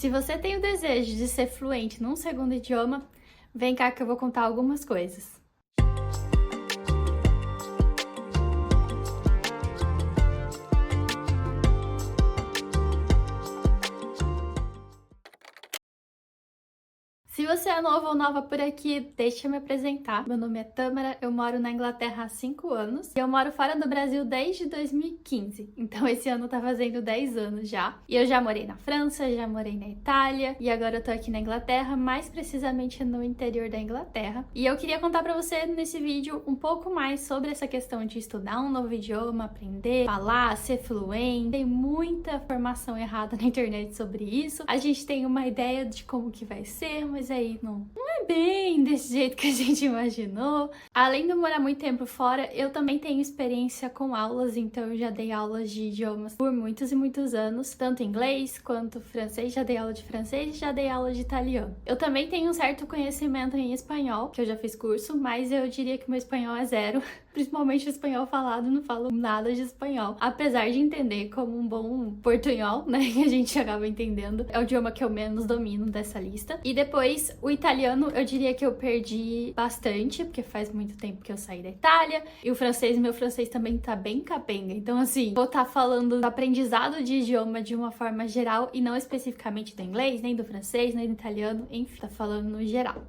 Se você tem o desejo de ser fluente num segundo idioma, vem cá que eu vou contar algumas coisas. Se você é novo ou nova por aqui, deixa eu me apresentar. Meu nome é Tâmara, eu moro na Inglaterra há 5 anos e eu moro fora do Brasil desde 2015. Então esse ano tá fazendo 10 anos já. E eu já morei na França, já morei na Itália e agora eu tô aqui na Inglaterra, mais precisamente no interior da Inglaterra. E eu queria contar pra você nesse vídeo um pouco mais sobre essa questão de estudar um novo idioma, aprender, falar, ser fluente. Tem muita informação errada na internet sobre isso. A gente tem uma ideia de como que vai ser, mas aí não é bem desse jeito que a gente imaginou. Além de eu morar muito tempo fora, eu também tenho experiência com aulas, então eu já dei aulas de idiomas por muitos e muitos anos, tanto inglês quanto francês, já dei aula de francês e já dei aula de italiano. Eu também tenho um certo conhecimento em espanhol, que eu já fiz curso, mas eu diria que meu espanhol é zero. Principalmente o espanhol falado, não falo nada de espanhol. Apesar de entender como um bom portunhol, né, que a gente acaba entendendo. É o idioma que eu menos domino dessa lista. E depois, o italiano, eu diria que eu perdi bastante, porque faz muito tempo que eu saí da Itália. E o francês, meu francês também tá bem capenga. Então, assim, vou estar falando do aprendizado de idioma de uma forma geral e não especificamente do inglês, nem do francês, nem do italiano, enfim, tá falando no geral.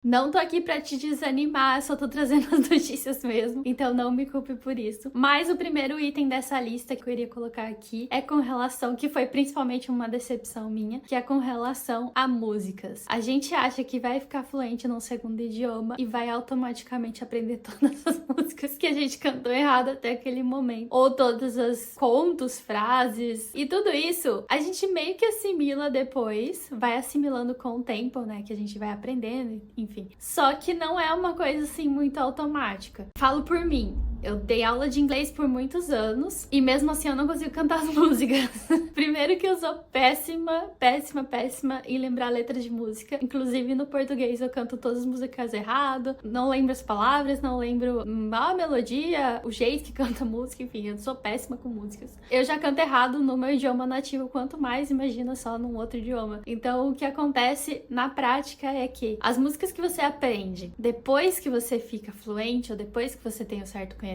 Não tô aqui pra te desanimar, só tô trazendo as notícias mesmo, então não me culpe por isso. Mas o primeiro item dessa lista que eu iria colocar aqui é com relação, que foi principalmente uma decepção minha, que é com relação a músicas. A gente acha que vai ficar fluente num segundo idioma e vai automaticamente aprender todas as músicas que a gente cantou errado até aquele momento. Ou todos os contos, frases e tudo isso, a gente meio que assimila depois, vai assimilando com o tempo, né, que a gente vai aprendendo, enfim. Só que não é uma coisa assim muito automática. Falo por mim. Eu dei aula de inglês por muitos anos e mesmo assim eu não consigo cantar as músicas. Primeiro que eu sou péssima em lembrar letras de música. Inclusive no português eu canto todas as músicas errado, não lembro as palavras, não lembro a melodia, o jeito que canta a música, enfim, eu sou péssima com músicas. Eu já canto errado no meu idioma nativo, quanto mais imagina só num outro idioma. Então o que acontece na prática é que as músicas que você aprende depois que você fica fluente ou depois que você tem um certo conhecimento,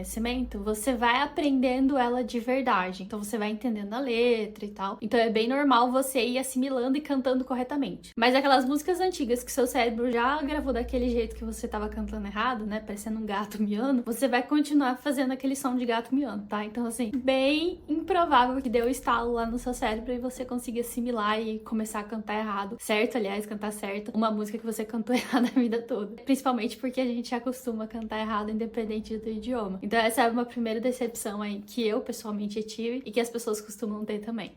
você vai aprendendo ela de verdade. Então você vai entendendo a letra e tal. Então é bem normal você ir assimilando e cantando corretamente. Mas aquelas músicas antigas que seu cérebro já gravou daquele jeito que você tava cantando errado, né? Parecendo um gato miando, você vai continuar fazendo aquele som de gato miando, tá? Então assim, bem improvável que dê o estalo lá no seu cérebro e você consiga assimilar e começar a cantar errado. Certo, aliás, cantar certo. Uma música que você cantou errado a vida toda. Principalmente porque a gente acostuma cantar errado independente do idioma. Então essa é uma primeira decepção aí que eu pessoalmente tive e que as pessoas costumam ter também.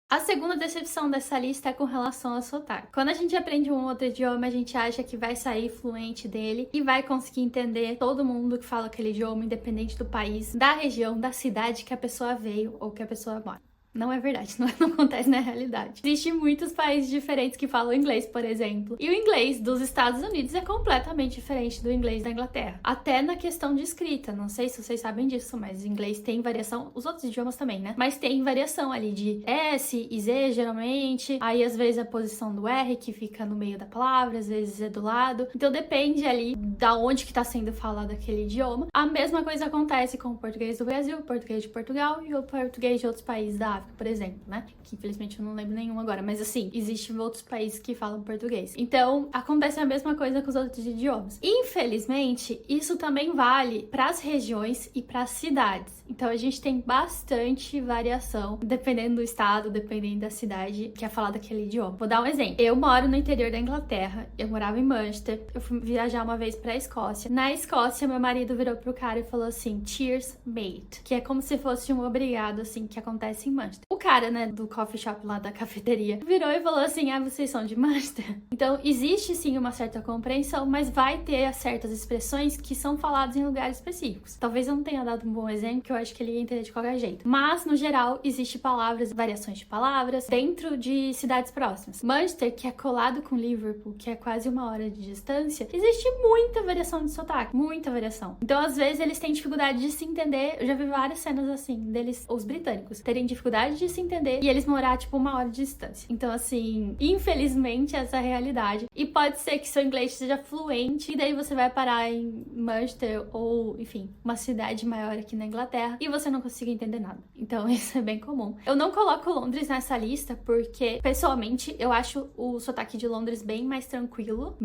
A segunda decepção dessa lista é com relação ao sotaque. Quando a gente aprende um outro idioma, a gente acha que vai sair fluente dele e vai conseguir entender todo mundo que fala aquele idioma, independente do país, da região, da cidade que a pessoa veio ou que a pessoa mora. Não é verdade, não acontece na realidade. Existem muitos países diferentes que falam inglês, por exemplo. E o inglês dos Estados Unidos é completamente diferente do inglês da Inglaterra. Até na questão de escrita. Não sei se vocês sabem disso, mas o inglês tem variação. Os outros idiomas também, né? Mas tem variação ali de S e Z, geralmente. Aí, às vezes, a posição do R, que fica no meio da palavra. Às vezes, é do lado. Então, depende ali da onde que tá sendo falado aquele idioma. A mesma coisa acontece com o português do Brasil, o português de Portugal e o português de outros países da África, por exemplo, né? Que infelizmente eu não lembro nenhum agora, mas assim, existem outros países que falam português. Então, acontece a mesma coisa com os outros idiomas. Infelizmente, isso também vale para as regiões e para as cidades. Então, a gente tem bastante variação, dependendo do estado, dependendo da cidade que é falado aquele idioma. Vou dar um exemplo. Eu moro no interior da Inglaterra, eu morava em Manchester, eu fui viajar uma vez pra Escócia. Na Escócia, meu marido virou pro cara e falou assim, cheers, mate, que é como se fosse um obrigado, assim, que acontece em Manchester. Manchester. O cara, né, do coffee shop lá da cafeteria, virou e falou assim, vocês são de Manchester? Então, existe sim uma certa compreensão, mas vai ter certas expressões que são faladas em lugares específicos. Talvez eu não tenha dado um bom exemplo, que eu acho que ele ia entender de qualquer jeito. Mas, no geral, existe palavras, variações de palavras, dentro de cidades próximas. Manchester, que é colado com Liverpool, que é quase 1 hora de distância, existe muita variação de sotaque, muita variação. Então, às vezes, eles têm dificuldade de se entender. Eu já vi várias cenas assim, deles, os britânicos, terem dificuldade de se entender e eles morar, tipo, 1 hora de distância. Então, assim, infelizmente, essa é a realidade. E pode ser que seu inglês seja fluente e daí você vai parar em Manchester ou, enfim, uma cidade maior aqui na Inglaterra e você não consiga entender nada. Então, isso é bem comum. Eu não coloco Londres nessa lista porque, pessoalmente, eu acho o sotaque de Londres bem mais tranquilo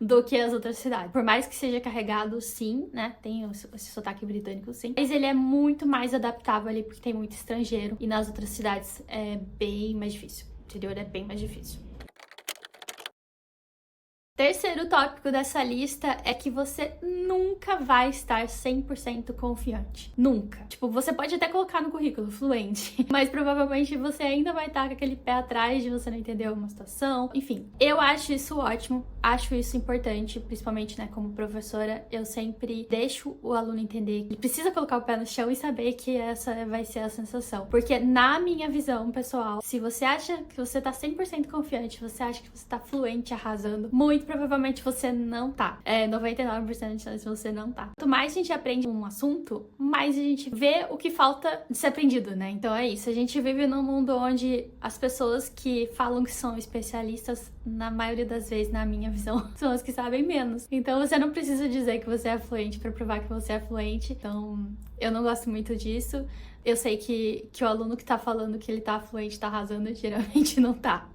do que as outras cidades. Por mais que seja carregado, sim, né? Tem esse sotaque britânico, sim. Mas ele é muito mais adaptável ali porque tem muito estrangeiro e nas outras cidades é bem mais difícil. O interior é bem mais difícil. Terceiro tópico dessa lista é que você nunca vai estar 100% confiante. Nunca. Tipo, você pode até colocar no currículo fluente, mas provavelmente você ainda vai estar com aquele pé atrás de você não entender uma situação. Enfim, eu acho isso ótimo, acho isso importante, principalmente, né, como professora, eu sempre deixo o aluno entender que ele precisa colocar o pé no chão e saber que essa vai ser a sensação. Porque na minha visão pessoal, se você acha que você tá 100% confiante, você acha que você tá fluente, arrasando, muito provavelmente você não tá. 99% de chance você não tá. Quanto mais a gente aprende um assunto, mais a gente vê o que falta de ser aprendido, né? Então é isso. A gente vive num mundo onde as pessoas que falam que são especialistas, na maioria das vezes, na minha visão, são as que sabem menos. Então você não precisa dizer que você é fluente pra provar que você é fluente. Então eu não gosto muito disso. Eu sei que o aluno que tá falando que ele tá fluente, tá arrasando, geralmente não tá.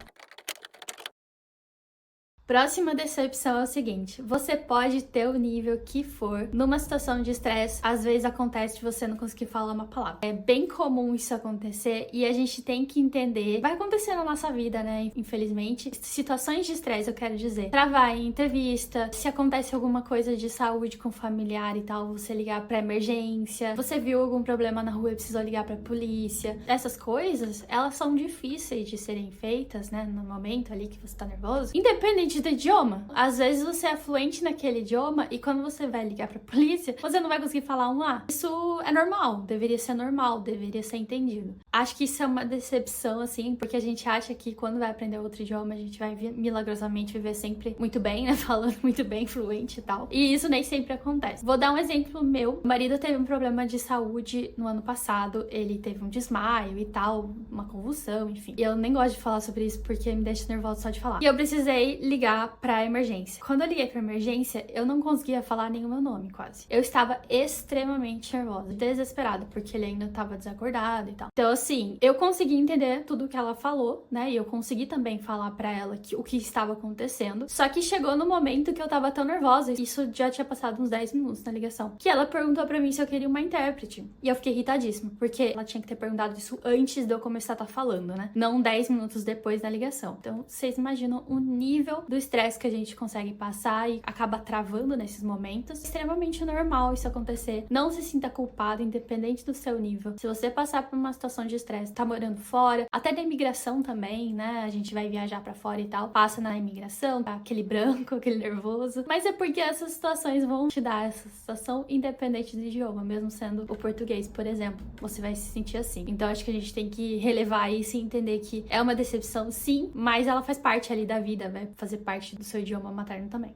Próxima decepção é o seguinte, você pode ter o nível que for, numa situação de estresse, às vezes acontece de você não conseguir falar uma palavra. É bem comum isso acontecer e a gente tem que entender, vai acontecer na nossa vida, né, infelizmente. Situações de estresse, eu quero dizer, travar em entrevista, se acontece alguma coisa de saúde com familiar e tal, você ligar pra emergência, você viu algum problema na rua e precisou ligar pra polícia. Essas coisas, elas são difíceis de serem feitas, né, no momento ali que você tá nervoso, independente do idioma. Às vezes você é fluente naquele idioma e quando você vai ligar pra polícia, você não vai conseguir falar um A. Isso é normal, deveria ser normal, deveria ser entendido. Acho que isso é uma decepção, assim, porque a gente acha que quando vai aprender outro idioma, a gente vai milagrosamente viver sempre muito bem, né, falando muito bem, fluente e tal. E isso nem sempre acontece. Vou dar um exemplo meu. O marido teve um problema de saúde no ano passado, ele teve um desmaio e tal, uma convulsão, enfim. E eu nem gosto de falar sobre isso porque me deixa nervosa só de falar. E eu precisei ligar pra emergência. Quando eu liguei pra emergência, eu não conseguia falar nem o meu nome, quase. Eu estava extremamente nervosa, desesperada, porque ele ainda estava desacordado e tal. Então, assim, eu consegui entender tudo que ela falou, né? E eu consegui também falar pra ela o que estava acontecendo. Só que chegou no momento que eu tava tão nervosa, isso já tinha passado uns 10 minutos na ligação, que ela perguntou pra mim se eu queria uma intérprete. E eu fiquei irritadíssima, porque ela tinha que ter perguntado isso antes de eu começar a estar falando, né? Não 10 minutos depois da ligação. Então, vocês imaginam o nível do estresse que a gente consegue passar e acaba travando nesses momentos. É extremamente normal isso acontecer. Não se sinta culpado, independente do seu nível. Se você passar por uma situação de estresse, tá morando fora, até da imigração também, né? A gente vai viajar pra fora e tal, passa na imigração, tá aquele branco, aquele nervoso. Mas é porque essas situações vão te dar essa situação independente do idioma, mesmo sendo o português, por exemplo. Você vai se sentir assim. Então acho que a gente tem que relevar isso e entender que é uma decepção, sim, mas ela faz parte ali da vida, vai fazer parte do seu idioma materno também.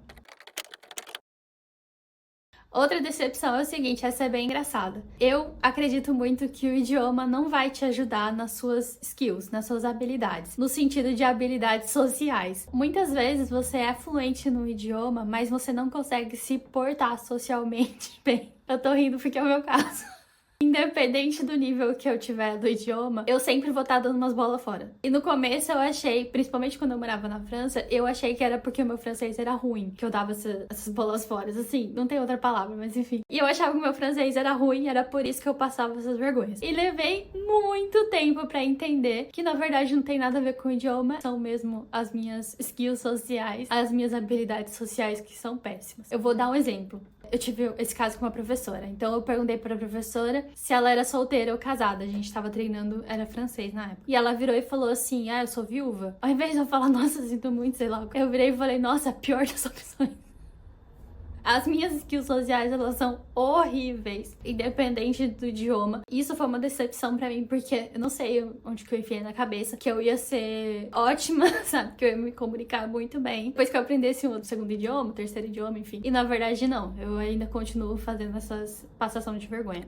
Outra decepção é o seguinte, essa é bem engraçada. Eu acredito muito que o idioma não vai te ajudar nas suas skills, nas suas habilidades, no sentido de habilidades sociais. Muitas vezes você é fluente no idioma, mas você não consegue se portar socialmente bem. Eu tô rindo porque é o meu caso. Independente do nível que eu tiver do idioma, eu sempre vou estar dando umas bolas fora. E no começo eu achei, principalmente quando eu morava na França, eu achei que era porque o meu francês era ruim, que eu dava essas bolas fora. Assim, não tem outra palavra, mas enfim. E eu achava que o meu francês era ruim, era por isso que eu passava essas vergonhas. E levei muito tempo pra entender que na verdade não tem nada a ver com o idioma, são mesmo as minhas skills sociais, as minhas habilidades sociais que são péssimas. Eu vou dar um exemplo. Eu tive esse caso com uma professora. Então eu perguntei pra professora se ela era solteira ou casada. A gente tava treinando, era francês na época. E ela virou e falou assim: eu sou viúva. Ao invés de eu falar, nossa, sinto muito, sei lá, eu virei e falei, nossa, a pior das opções. As minhas skills sociais, elas são horríveis, independente do idioma. Isso foi uma decepção pra mim, porque eu não sei onde que eu enfiei na cabeça que eu ia ser ótima, sabe? Que eu ia me comunicar muito bem. Depois que eu aprendesse um segundo idioma, terceiro idioma, enfim. E na verdade, não. Eu ainda continuo fazendo essas passação de vergonha.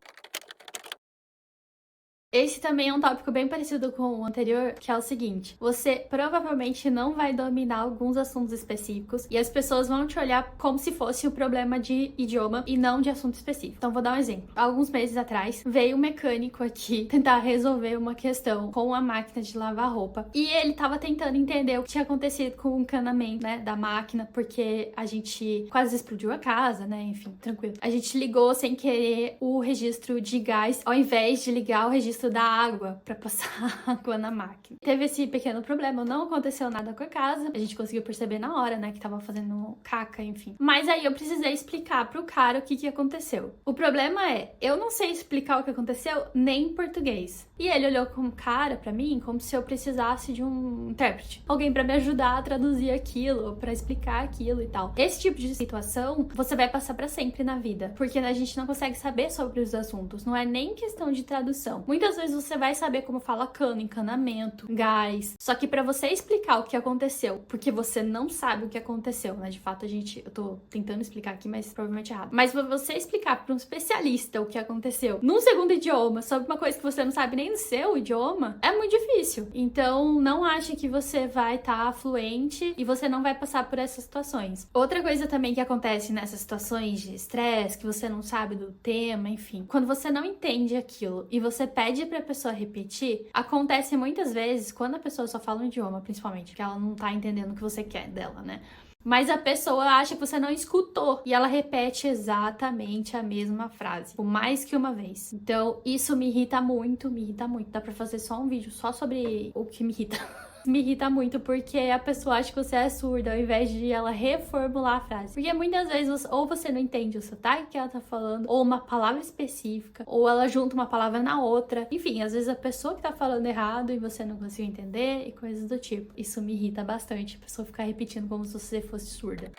Esse também é um tópico bem parecido com o anterior, que é o seguinte: você provavelmente não vai dominar alguns assuntos específicos e as pessoas vão te olhar como se fosse o problema de idioma e não de assunto específico. Então vou dar um exemplo. Alguns meses atrás, veio um mecânico aqui tentar resolver uma questão com a máquina de lavar roupa e ele tava tentando entender o que tinha acontecido com o encanamento, né, da máquina, porque a gente quase explodiu a casa, né, enfim, tranquilo. A gente ligou sem querer o registro de gás, ao invés de ligar o registro da água para passar água na máquina. Teve esse pequeno problema, não aconteceu nada com a casa, a gente conseguiu perceber na hora, né, que tava fazendo caca, enfim. Mas aí eu precisei explicar pro cara o que aconteceu. O problema é, eu não sei explicar o que aconteceu nem em português. E ele olhou com cara pra mim como se eu precisasse de um intérprete, alguém para me ajudar a traduzir aquilo, para explicar aquilo e tal. Esse tipo de situação você vai passar para sempre na vida, porque a gente não consegue saber sobre os assuntos, não é nem questão de tradução. Muitas vezes você vai saber como fala cano, encanamento, gás, só que para você explicar o que aconteceu, porque você não sabe o que aconteceu, né? De fato, eu tô tentando explicar aqui, mas provavelmente errado. Mas pra você explicar para um especialista o que aconteceu num segundo idioma, sobre uma coisa que você não sabe nem no seu idioma, é muito difícil. Então, não ache que você vai estar fluente e você não vai passar por essas situações. Outra coisa também que acontece nessas situações de estresse, que você não sabe do tema, enfim, quando você não entende aquilo e você pede pra pessoa repetir, acontece muitas vezes quando a pessoa só fala um idioma, principalmente, que ela não tá entendendo o que você quer dela, né? Mas a pessoa acha que você não escutou e ela repete exatamente a mesma frase, por mais que uma vez. Então, isso me irrita muito, me irrita muito. Dá pra fazer só um vídeo só sobre o que me irrita. Me irrita muito porque a pessoa acha que você é surda ao invés de ela reformular a frase. Porque muitas vezes ou você não entende o sotaque que ela tá falando, ou uma palavra específica, ou ela junta uma palavra na outra. Enfim, às vezes a pessoa que tá falando errado e você não conseguiu entender e coisas do tipo. Isso me irrita bastante, a pessoa ficar repetindo como se você fosse surda.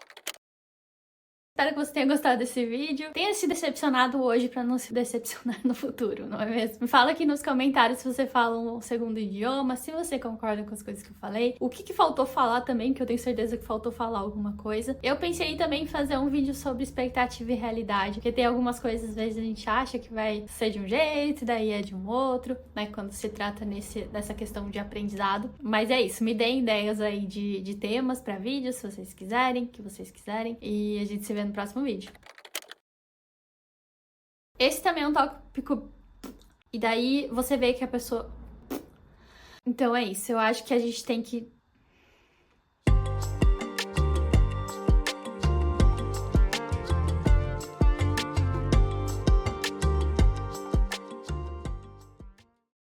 Espero que você tenha gostado desse vídeo. Tenha se decepcionado hoje pra não se decepcionar no futuro, não é mesmo? Me fala aqui nos comentários se você fala um segundo idioma, se você concorda com as coisas que eu falei. O que faltou falar também, que eu tenho certeza que faltou falar alguma coisa. Eu pensei também em fazer um vídeo sobre expectativa e realidade, porque tem algumas coisas, às vezes, a gente acha que vai ser de um jeito, daí é de um outro, né? Quando se trata dessa questão de aprendizado. Mas é isso, me deem ideias aí de temas pra vídeos, se vocês quiserem, que vocês quiserem. E a gente se vê no próximo vídeo. Esse também é um tópico. E daí você vê que a pessoa. Então é isso. Eu acho que a gente tem que